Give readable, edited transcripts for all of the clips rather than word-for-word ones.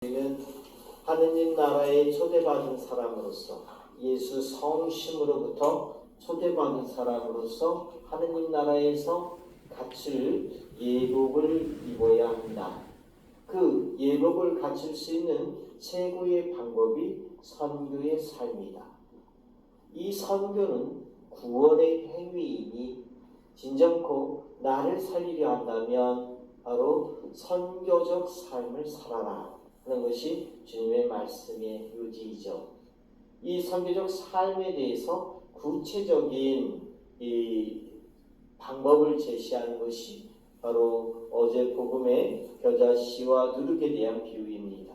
우리는 하느님 나라에 초대받은 사람으로서, 예수 성심으로부터 초대받은 사람으로서 하느님 나라에서 갖출 예복을 입어야 한다. 그 예복을 갖출 수 있는 최고의 방법이 선교의 삶이다. 이 선교는 구원의 행위이니 진정코 나를 살리려 한다면 바로 선교적 삶을 살아라 하는 것이 주님의 말씀의 요지이죠. 이 선교적 삶에 대해서 구체적인 이 방법을 제시하는 것이 바로 어제 복음의 겨자씨와 누룩에 대한 비유입니다.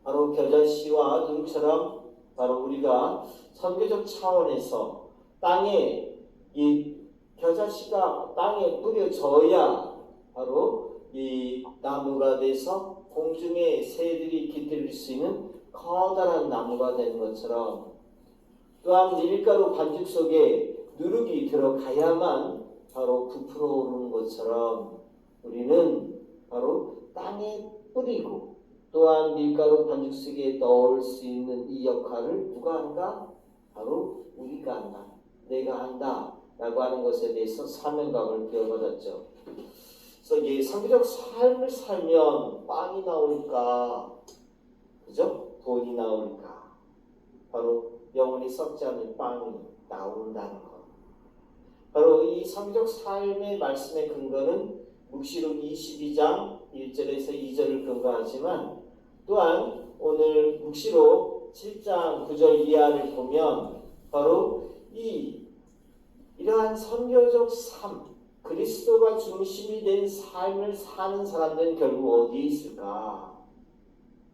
바로 겨자씨와 누룩처럼 바로 우리가 선교적 차원에서 땅에 이 겨자씨가 땅에 뿌려져야 바로 이 나무가 돼서 공중에 새들이 깃들 수 있는 커다란 나무가 되는 것처럼, 또한 밀가루 반죽 속에 누룩이 들어가야만 바로 부풀어 오르는 것처럼 우리는 바로 땅에 뿌리고 또한 밀가루 반죽 속에 넣을 수 있는 이 역할을 누가 한다? 바로 우리가 한다. 내가 한다 라고 하는 것에 대해서 사명감을 부여받았죠. 그래서 이 선교적 삶을 살면 빵이 나올까? 그죠? 돈이 나올까? 바로 영원히 썩지 않는 빵이 나온다는 것. 바로 이 선교적 삶의 말씀의 근거는 묵시록 22장 1절에서 2절을 근거하지만, 또한 오늘 묵시록 7장 9절 이하를 보면 바로 이러한 선교적 삶, 그리스도가 중심이 된 삶을 사는 사람들은 결국 어디에 있을까?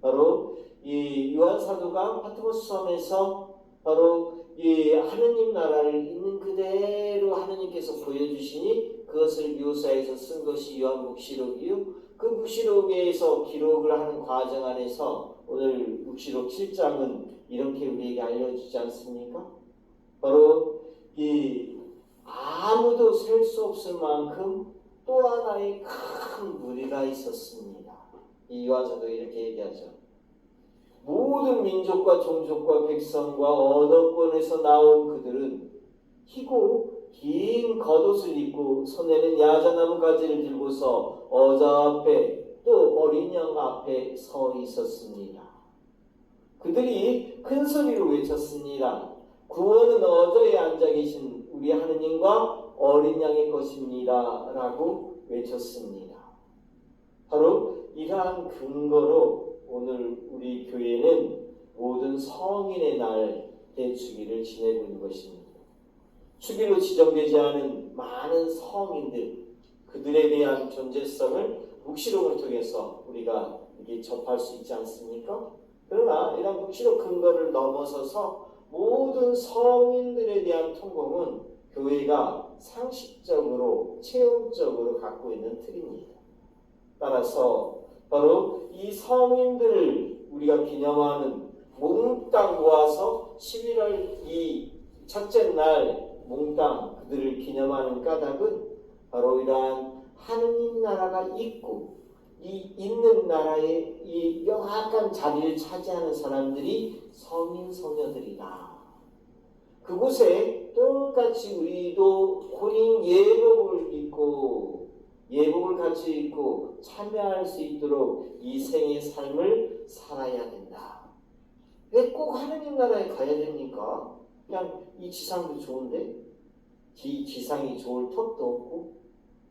바로 이 요한 사도가 파트모스 섬에서 바로 이 하느님 나라를 있는 그대로 하느님께서 보여주시니 그것을 묘사해서 쓴 것이 요한 묵시록이요. 그 묵시록에서 기록을 하는 과정 안에서 오늘 묵시록 7장은 이렇게 우리에게 알려주지 않습니까? 바로 이 아무도 셀 수 없을 만큼 또 하나의 큰 무리가 있었습니다. 이 요한사도가 이렇게 얘기하죠. 모든 민족과 종족과 백성과 언어권에서 나온 그들은 희고 긴 겉옷을 입고 손에는 야자나무 가지를 들고서 어자 앞에 또 어린 양 앞에 서 있었습니다. 그들이 큰 소리로 외쳤습니다. 구원은 어저에 앉아 계신 우리 하느님과 어린 양의 것입니다 라고 외쳤습니다. 바로 이러한 근거로 오늘 우리 교회는 모든 성인의 날 대축일을 지내고 있는 것입니다. 축일로 지정되지 않은 많은 성인들, 그들에 대한 존재성을 묵시록을 통해서 우리가 이게 접할 수 있지 않습니까? 그러나 이런 묵시록 근거를 넘어서서 모든 성인들에 대한 통공은 교회가 상식적으로 체험적으로 갖고 있는 틀입니다. 따라서 바로 이 성인들을 우리가 기념하는 몽땅 모아서 11월 이 첫째 날 몽땅 그들을 기념하는 까닭은 바로 이러한 하느님 나라가 있고 이 있는 나라에 이 명확한 자리를 차지하는 사람들이 성인 성녀들이다. 그곳에 똑같이 우리도 혼인 예복을 입고 예복을 같이 입고 참여할 수 있도록 이 생의 삶을 살아야 된다. 왜 꼭 하느님 나라에 가야 됩니까? 그냥 이 지상도 좋은데 지상이 좋을 턱도 없고,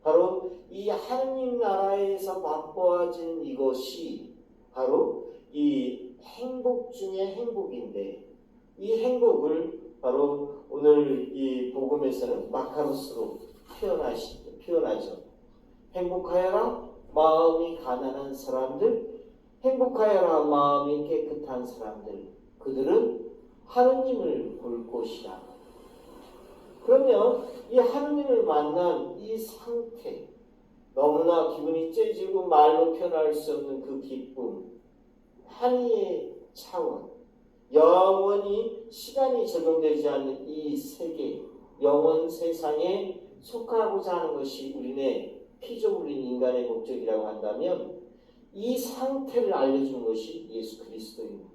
바로 이 하느님 나라에서 맛보아진 이것이 바로 이 행복 중의 행복인데, 이 행복을 바로 오늘 이 복음에서는 마카로스로 표현하죠. 행복하여라 마음이 가난한 사람들, 행복하여라 마음이 깨끗한 사람들, 그들은 하느님을 볼 곳이다. 그러면 이 하느님을 만난 이 상태, 너무나 기분이 째지고 말로 표현할 수 없는 그 기쁨, 한이의 차원, 영원히 시간이 적용되지 않는 이 세계, 영원 세상에 속하고자 하는 것이 우리네 피조물인 인간의 목적이라고 한다면, 이 상태를 알려주는 것이 예수 그리스도입니다.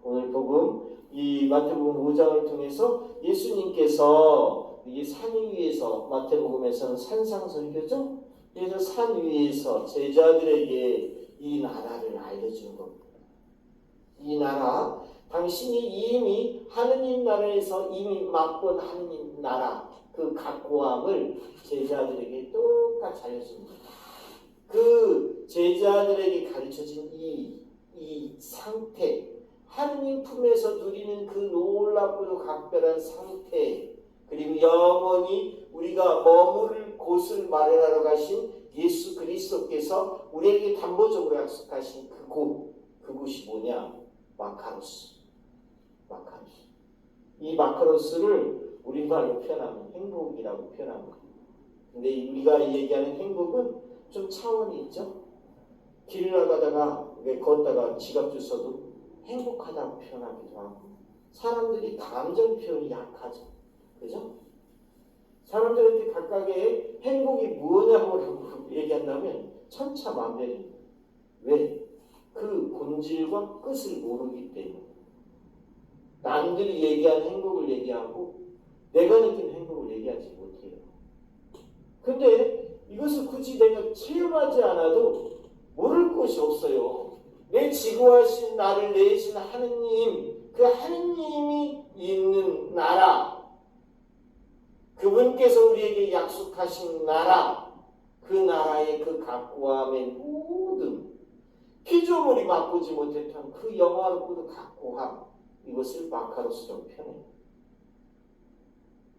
오늘 복음, 이 마태복음 5장을 통해서 예수님께서 이 산 위에서, 마태복음에서는 산상설교죠. 그래서 산 위에서 제자들에게 이 나라를 알려주는 겁니다. 이 나라, 당신이 이미 하느님 나라에서 이미 맛본 하느님 나라, 그 각고함을 제자들에게 똑같이 알려줍니다. 그 제자들에게 가르쳐진 이 상태, 하느님 품에서 누리는 그 놀랍고도 각별한 상태, 그리고 영원히 우리가 머무를 곳을 마련하러 가신 예수 그리스도께서 우리에게 담보적으로 약속하신 그곳이 뭐냐? 마카로스. 이 마카로스를 우리말로 표현하면 행복이라고 표현합니다. 근데 우리가 얘기하는 행복은 좀 차원이 있죠. 길을 나가다가 걷다가 지갑 주워도 행복하다고 표현하기도 하고, 사람들이 감정 표현이 약하죠. 그죠? 사람들한테 각각의 행복이 무엇냐고 얘기한다면 천차만별입니다. 왜? 그 본질과 끝을 모르기 때문에. 남들이 얘기한 행복을 얘기하고 내가 느낀 행복을 얘기하지 못해요. 근데 이것을 굳이 내가 체험하지 않아도 모를 것이 없어요. 내 지구하신 나를 내신 하느님, 그 하느님이 있는 나라, 그분께서 우리에게 약속하신 나라, 그 나라의 그 각고함의 모든 피조물이 맛보지 못했던 그 영화롭고도 각고함, 이것을 마카로스라고 표현해요.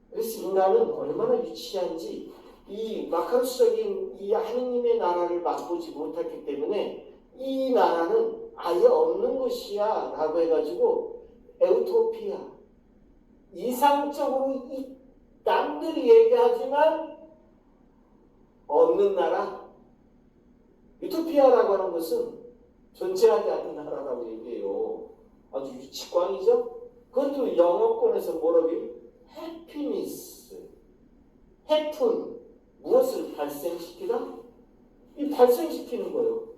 그래서 인간은 얼마나 유치한지 이 마카로스적인 이 하느님의 나라를 맛보지 못했기 때문에 이 나라는 아예 없는 것이야 라고 해가지고 에우토피아, 이상적으로 이 남들이 얘기하지만 없는 나라, 유토피아라고 하는 것은 존재하지 않는 나라라고 얘기해요. 아주 유치광이죠? 그것도 영어권에서 뭐라고 해요? 해피니스, 해픈, 무엇을 발생시키다? 이 발생시키는 거예요.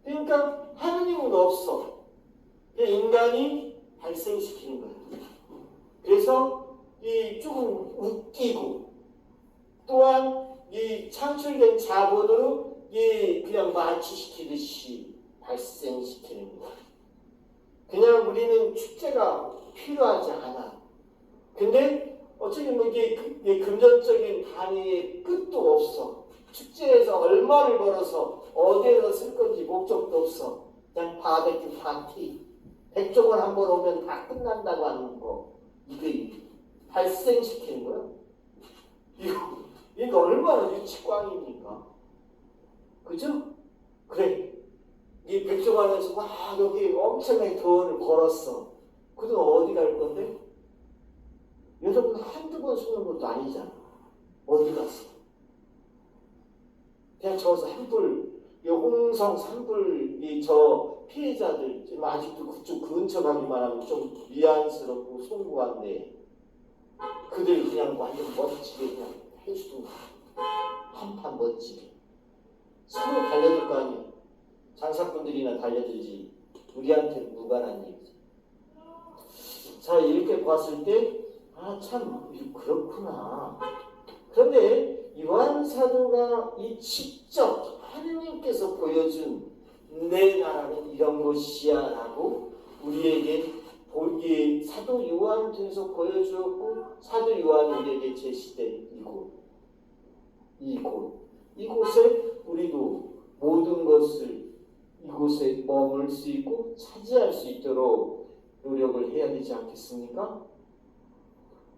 그러니까 하느님은 없어. 인간이 발생시키는 거예요. 그래서 이 조금 웃기고, 또한 이 창출된 자본으로 이 그냥 마취시키듯이 발생시키는 거예요. 그냥 우리는 축제가 필요하지 않아. 근데 어차피 뭐 이게 금전적인 단위의 끝도 없어. 축제에서 얼마를 벌어서 어디에서 쓸 건지 목적도 없어. 그냥 바베큐 파티. 백종원 한 번 오면 다 끝난다고 하는 거. 이게 발생시키는 거야. 이거 얼마나 유치광입니까? 그죠? 그래. 이 백종원에서 막 여기 엄청나게 돈을 벌었어. 그 돈 어디 갈 건데? 여러분 한두 번 쓰는 것도 아니잖아. 어디 갔어? 그냥 저기서 한불, 홍성 산불, 저 피해자들, 지금 아직도 그쪽 근처 가기만 하면 좀 미안스럽고 송구한데, 그들 그냥 완전 멋지게 그냥 해주고, 한판 멋지게. 서로 달려들 거 아니야. 장사꾼들이나 달려들지, 우리한테는 무관한 얘기지. 자, 이렇게 봤을 때, 참, 그렇구나. 그런데 요한 사도가 이 직접 하느님께서 보여준 내 나라는 이런 것이야 라고 우리에게 사도 요한을 통해서 보여주었고, 사도 요한이 우리에게 제시된 이곳에 우리도 모든 것을 이곳에 머물 수 있고 차지할 수 있도록 노력을 해야 되지 않겠습니까?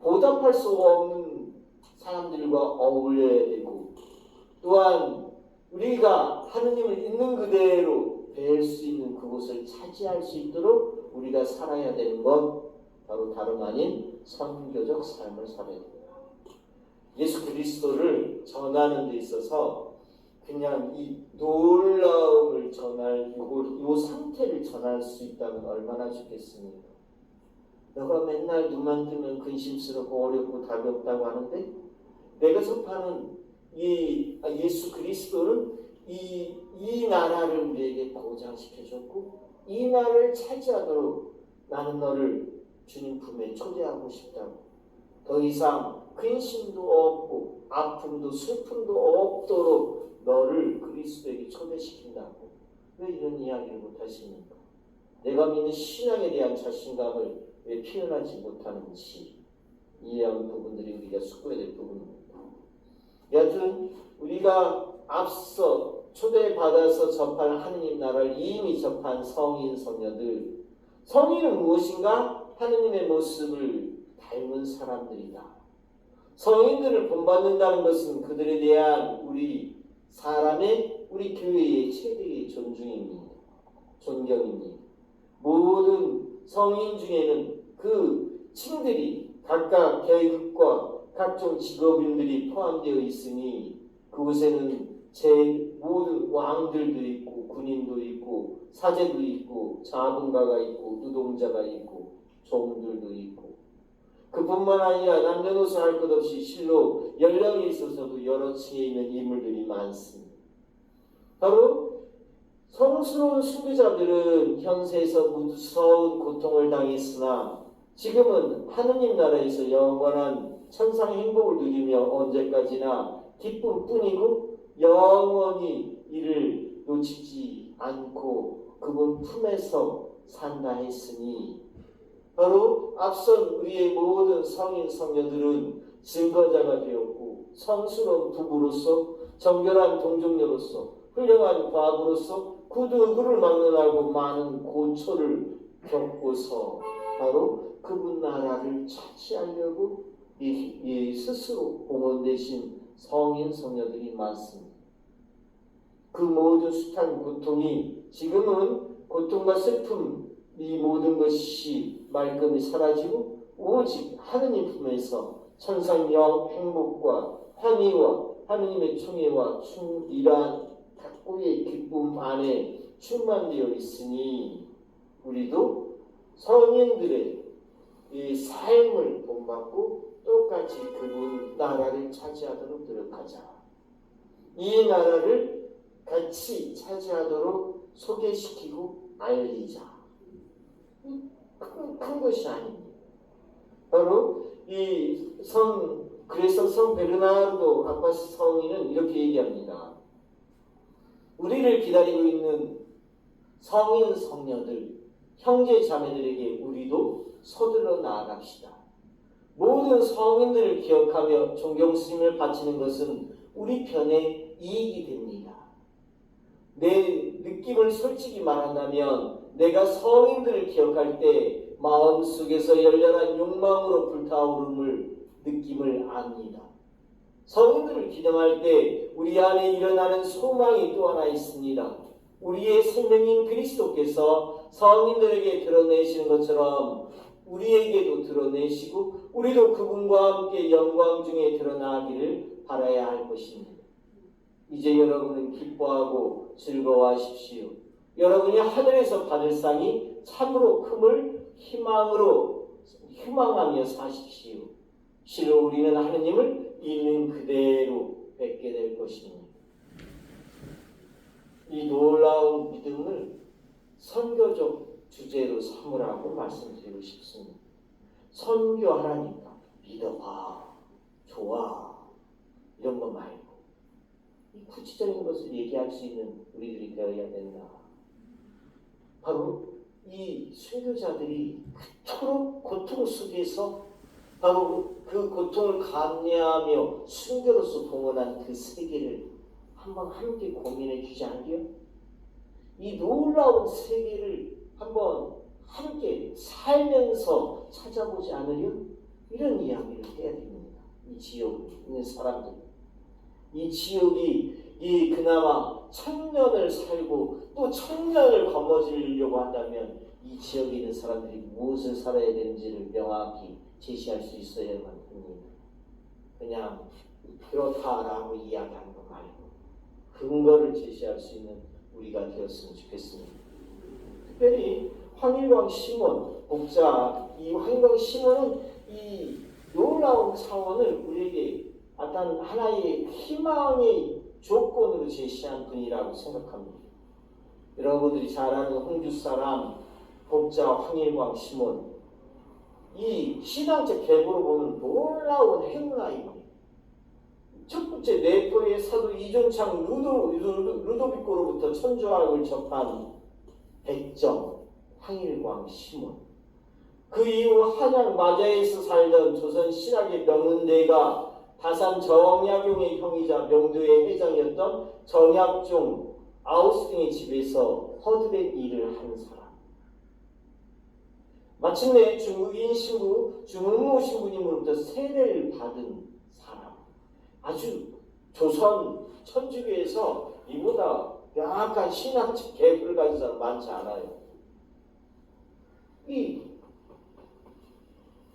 보답할 수 없는 사람들과 어울려야 되고, 또한 우리가 하느님을 있는 그대로 뵐 수 있는 그곳을 차지할 수 있도록 우리가 살아야 되는 것, 바로 다름 아닌 선교적 삶을 살아야 됩니다. 예수 그리스도를 전하는 데 있어서 그냥 이 놀라움을 전할 이 상태를 전할 수 있다면 얼마나 좋겠습니까? 너가 맨날 눈만 뜨면 근심스럽고 어렵고 답이 없다고 하는데, 내가 접하는 이 예수 그리스도는 이 나라를 우리에게 보장시켜줬고 이 나라를 차지하도록 나는 너를 주님 품에 초대하고 싶다고. 더 이상 근심도 없고 아픔도 슬픔도 없도록 너를 그리스도에게 초대시킨다고. 왜 이런 이야기를 못하십니까? 내가 믿는 신앙에 대한 자신감을 왜 표현하지 못하는지 이해하는 부분들이 우리가 숙고해야 될 부분입니다. 여하튼 우리가 앞서 초대받아서 접할 하느님 나라를 이미 접한 성인 성녀들, 성인은 무엇인가? 하느님의 모습을 닮은 사람들이다. 성인들을 본받는다는 것은 그들에 대한 우리 교회의 최대의 존경입니다. 모든 성인 중에는 그 층들이 각각 계급과 각종 직업인들이 포함되어 있으니 그곳에는 모든 왕들도 있고 군인도 있고 사제도 있고 자본가가 있고 노동자가 있고 종들도 있고 그뿐만 아니라 남녀노소 할 것 없이 실로 연령에 있어서도 여러 층에 있는 인물들이 많습니다. 바로 성스러운 순교자들은 현세에서 무서운 고통을 당했으나 지금은 하느님 나라에서 영원한 천상 행복을 누리며 언제까지나 기쁨뿐이고 영원히 이를 놓치지 않고 그분 품에서 산다 했으니 바로 앞선 우리의 모든 성인 성녀들은 증거자가 되었고 성스러운 부부로서 정결한 동정녀로서 훌륭한 과부로서 그를 막론하고 많은 고초를 겪고서 바로 그분 나라를 차지하려고 스스로 봉헌되신 성인 성녀들이 많습니다. 그 모든 숱한 고통이 지금은 고통과 슬픔 이 모든 것이 말끔히 사라지고 오직 하느님 품에서 천상영 행복과 환희와 하느님의 총애와 이러한 각고의 기쁨 안에 충만되어 있으니 우리도 성인들의 이 삶을 본받고 똑같이 그분 나라를 차지하도록 노력하자. 이 나라를 같이 차지하도록 소개시키고 알리자. 큰 것이 아닙니다. 바로 그래서 성 베르나르도 아바스 성인은 이렇게 얘기합니다. 우리를 기다리고 있는 성인 성녀들, 형제 자매들에게 우리도 서둘러 나아갑시다. 모든 성인들을 기억하며 존경스님을 바치는 것은 우리 편에 이익이 됩니다. 내 느낌을 솔직히 말한다면 내가 성인들을 기억할 때 마음속에서 열렬한 욕망으로 불타오름을 느낌을 압니다. 성인들을 기념할 때 우리 안에 일어나는 소망이 또 하나 있습니다. 우리의 생명인 그리스도께서 성인들에게 드러내시는 것처럼 우리에게도 드러내시고 우리도 그분과 함께 영광 중에 드러나기를 바라야 할 것입니다. 이제 여러분은 기뻐하고 즐거워하십시오. 여러분이 하늘에서 받을 상이 참으로 큼을 희망하며 사십시오. 실로 우리는 하느님을 있는 그대로 뵙게 될 것입니다. 이 놀라운 믿음을 선교적 주제로 삼으라고 말씀드리고 싶습니다. 선교하라니까 믿어봐, 좋아 이런 거 말고 이 구체적인 것을 얘기할 수 있는 우리들이 되어야 된다. 바로 이 순교자들이 그토록 고통 속에서 바로 그 고통을 감내하며 순교로서 봉헌한 그 세계를 한번 함께 고민해 주지 않으려? 이 놀라운 세계를 한번 함께 살면서 찾아보지 않으려? 이런 이야기를 해야 됩니다. 이 지역에 있는 사람들. 이 지역이 그나마 1000년을 살고 또 1000년을 거머쥐려고 한다면 이 지역에 있는 사람들이 무엇을 살아야 되는지를 명확히 제시할 수 있어야만 합니다. 그냥 그렇다라고 이야기하는 거 말고 근거를 제시할 수 있는 우리가 되었으면 좋겠습니다. 특별히 황일광 시몬 목자, 이 황일광 시몬은 이 놀라운 차원을 우리에게 어떤 하나의 희망의 조건으로 제시한 분이라고 생각합니다. 여러분들이 잘 아는 홍주 사람 복자 황일광 시몬, 이 신앙적 계보로 보면 놀라운 행라입니다. 첫 번째 네포의 사도 이존창 루도비코로부터 천주학을 접한 백정 황일광 시몬, 그 이후 한양 마자에서 살던 조선 신학의 명문대가 다산 정약용의 형이자 명도의 회장이었던 정약종 아우스팅의 집에서 허드렛 일을 한 사람, 마침내 중국인 신부 중흥모 신부님으로부터 세례를 받은 사람, 아주 조선 천주교에서 이보다 명확한 신학적 계보를 가진 사람 많지 않아요. 이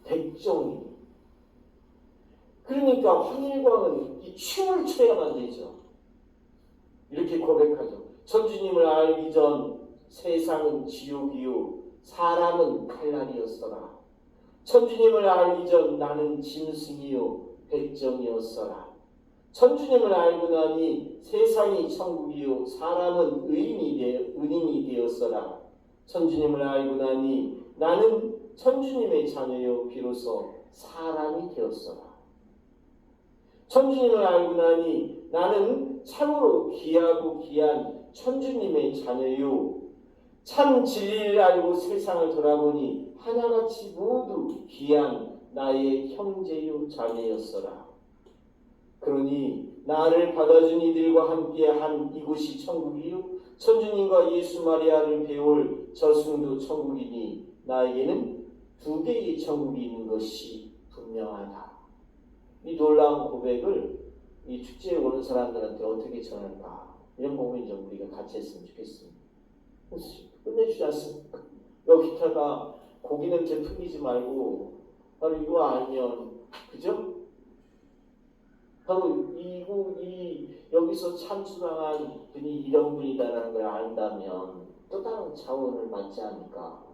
백종이, 그러니까 황일광은 이 춤을 춰야만 되죠. 이렇게 고백하죠. 천주님을 알기 전 세상은 지옥이요 사람은 칼날이었어라. 천주님을 알기 전 나는 짐승이요 백정이었어라. 천주님을 알고 나니 세상이 천국이요 사람은 은인이 되었어라. 천주님을 알고 나니 나는 천주님의 자녀요 비로소 사람이 되었어라. 천주님을 알고 나니 나는 참으로 귀하고 귀한 천주님의 자녀요 참 진리를 알고 세상을 돌아보니 하나같이 모두 귀한 나의 형제요 자매였어라. 그러니 나를 받아준 이들과 함께한 이곳이 천국이요 천주님과 예수 마리아를 배울 저승도 천국이니 나에게는 두 개의 천국이 있는 것이 분명하다. 이 놀라운 고백을 이 축제에 오는 사람들한테 어떻게 전할까, 이런 고민 좀 우리가 같이 했으면 좋겠습니다. 끝내주지 않습니까? 여기다가 고기 냄새 풍기지 말고 바로 이거 알면, 그죠? 바로 여기서 참수당한 분이 이런 분이다라는 걸 안다면 또 다른 차원을 받지 않을까.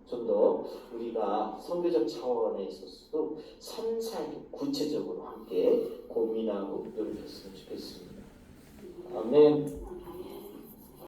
좀 더 우리가 선교적 차원에 있어서도 섬세하게 구체적으로 함께 고민하고 노력했으면 좋겠습니다. 아멘.